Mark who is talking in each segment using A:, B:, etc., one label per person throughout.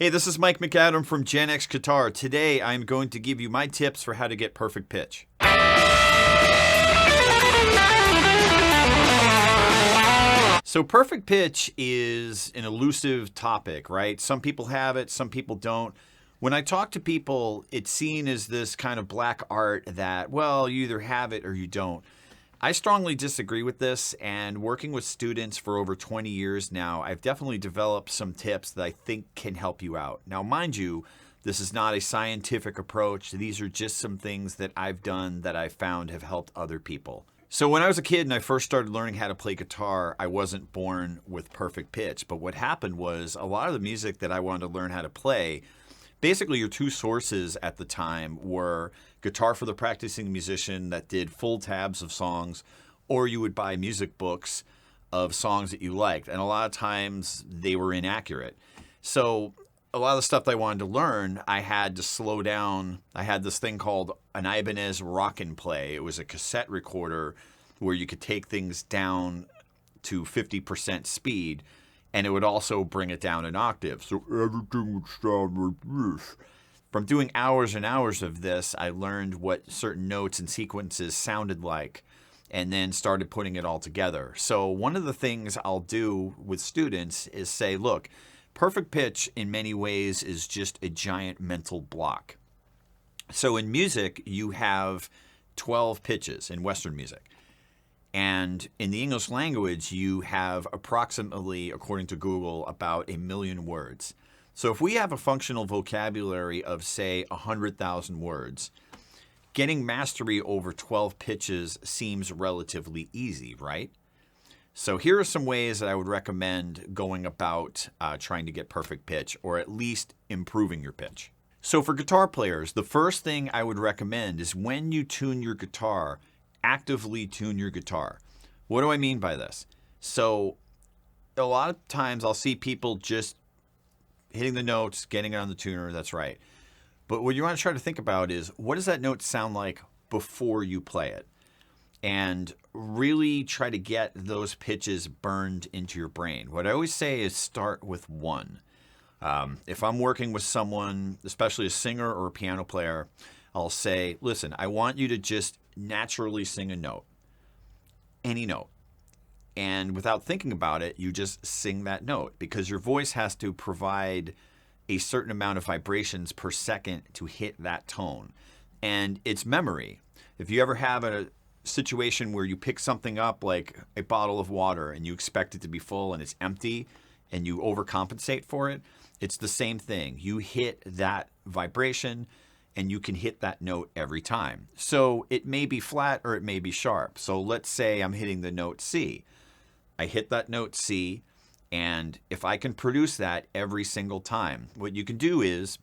A: Hey, this is Mike McAdam from GenX Guitar. Today, I'm going to give you my tips for how to get perfect pitch. So perfect pitch is an elusive topic, right? Some people have it, some people don't. When I talk to people, it's seen as this kind of black art that, well, you either have it or you don't. I strongly disagree with this, and working with students for over 20 years now, I've definitely developed some tips that I think can help you out. Now, mind you, this is not a scientific approach. These are just some things that I've done that I found have helped other people. So when I was a kid and I first started learning how to play guitar, I wasn't born with perfect pitch. But what happened was a lot of the music that I wanted to learn how to play, basically your two sources at the time were Guitar for the Practicing Musician that did full tabs of songs, or you would buy music books of songs that you liked. And a lot of times they were inaccurate. So a lot of the stuff that I wanted to learn, I had to slow down. I had this thing called an Ibanez Rock and Play. It was a cassette recorder where you could take things down to 50% speed, and it would also bring it down an octave. So everything would sound like this. From doing hours and hours of this, I learned what certain notes and sequences sounded like, and then started putting it all together. So one of the things I'll do with students is say, look, perfect pitch in many ways is just a giant mental block. So in music, you have 12 pitches in Western music. And in the English language, you have approximately, according to Google, about 1 million words. So if we have a functional vocabulary of, say, 100,000 words, getting mastery over 12 pitches seems relatively easy, right? So here are some ways that I would recommend going about trying to get perfect pitch, or at least improving your pitch. So for guitar players, the first thing I would recommend is when you tune your guitar, actively tune your guitar. What do I mean by this? So a lot of times I'll see people just hitting the notes, getting it on the tuner, that's right. But what you want to try to think about is, what does that note sound like before you play it? And really try to get those pitches burned into your brain. What I always say is start with one. If I'm working with someone, especially a singer or a piano player, I'll say, listen, I want you to just naturally sing a note, any note. And without thinking about it, you just sing that note, because your voice has to provide a certain amount of vibrations per second to hit that tone. And it's memory. If you ever have a situation where you pick something up like a bottle of water and you expect it to be full and it's empty and you overcompensate for it, it's the same thing. You hit that vibration and you can hit that note every time. So it may be flat or it may be sharp. So let's say I'm hitting the note C. I hit that note C, and if I can produce that every single time, what you can do is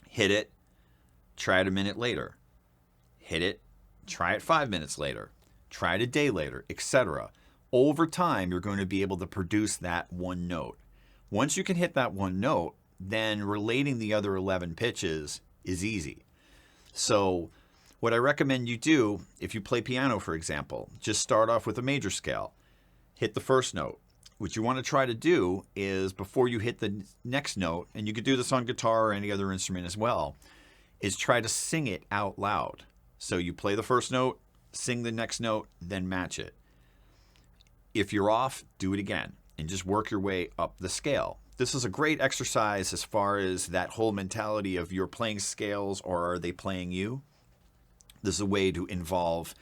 A: hit it, try it a minute later, hit it, try it 5 minutes later, try it a day later, etc. Over time, you're going to be able to produce that one note. Once you can hit that one note, then relating the other 11 pitches is easy. So what I recommend you do, if you play piano, for example, just start off with a major scale. Hit the first note. What you want to try to do is, before you hit the next note, and you could do this on guitar or any other instrument as well, is try to sing it out loud. So you play the first note, sing the next note, then match it. If you're off, do it again and just work your way up the scale. This is a great exercise as far as that whole mentality of you're playing scales or are they playing you. This is a way to involve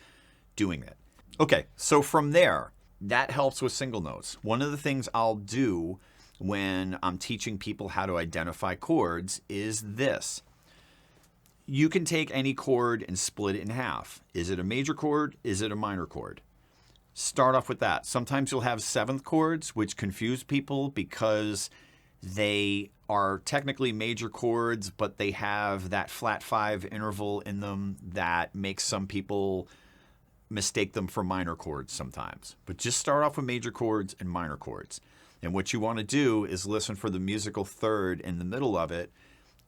A: doing it. Okay, so from there, that helps with single notes. One of the things I'll do when I'm teaching people how to identify chords is this. You can take any chord and split it in half. Is it a major chord? Is it a minor chord? Start off with that. Sometimes you'll have seventh chords, which confuse people because they are technically major chords, but they have that flat 5 interval in them that makes some people mistake them for minor chords sometimes. But just start off with major chords and minor chords. And what you want to do is listen for the musical third in the middle of it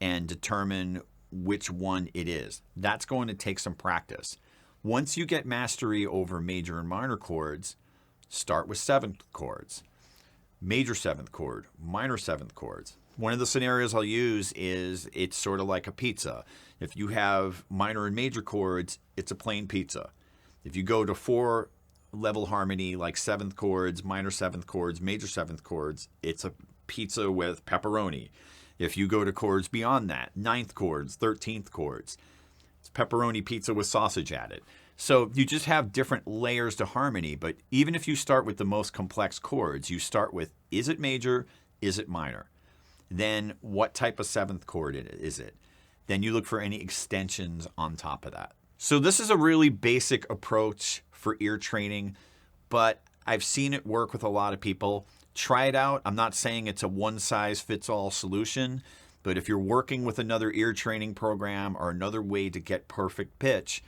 A: and determine which one it is. That's going to take some practice. Once you get mastery over major and minor chords, start with seventh chords. Major seventh chord, minor seventh chords, One of the scenarios I'll use is it's sort of like a pizza. If you have minor and major chords, it's a plain pizza. If you go to 4-level harmony, like 7th chords, minor 7th chords, major 7th chords, it's a pizza with pepperoni. If you go to chords beyond that, 9th chords, 13th chords, it's pepperoni pizza with sausage added. So you just have different layers to harmony, but even if you start with the most complex chords, you start with, is it major, is it minor? Then what type of 7th chord is it? Then you look for any extensions on top of that. So this is a really basic approach for ear training, but I've seen it work with a lot of people. Try it out. I'm not saying it's a one-size-fits-all solution, but if you're working with another ear training program or another way to get perfect pitch,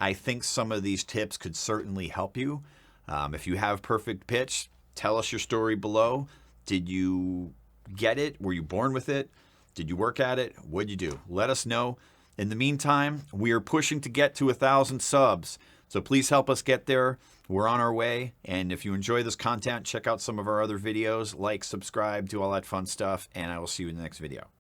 A: I think some of these tips could certainly help you. If you have perfect pitch, tell us your story below. Did you get it? Were you born with it? Did you work at it? What'd you do? Let us know. In the meantime, we are pushing to get to 1,000 subs. So please help us get there. We're on our way. And if you enjoy this content, check out some of our other videos. Like, subscribe, do all that fun stuff. And I will see you in the next video.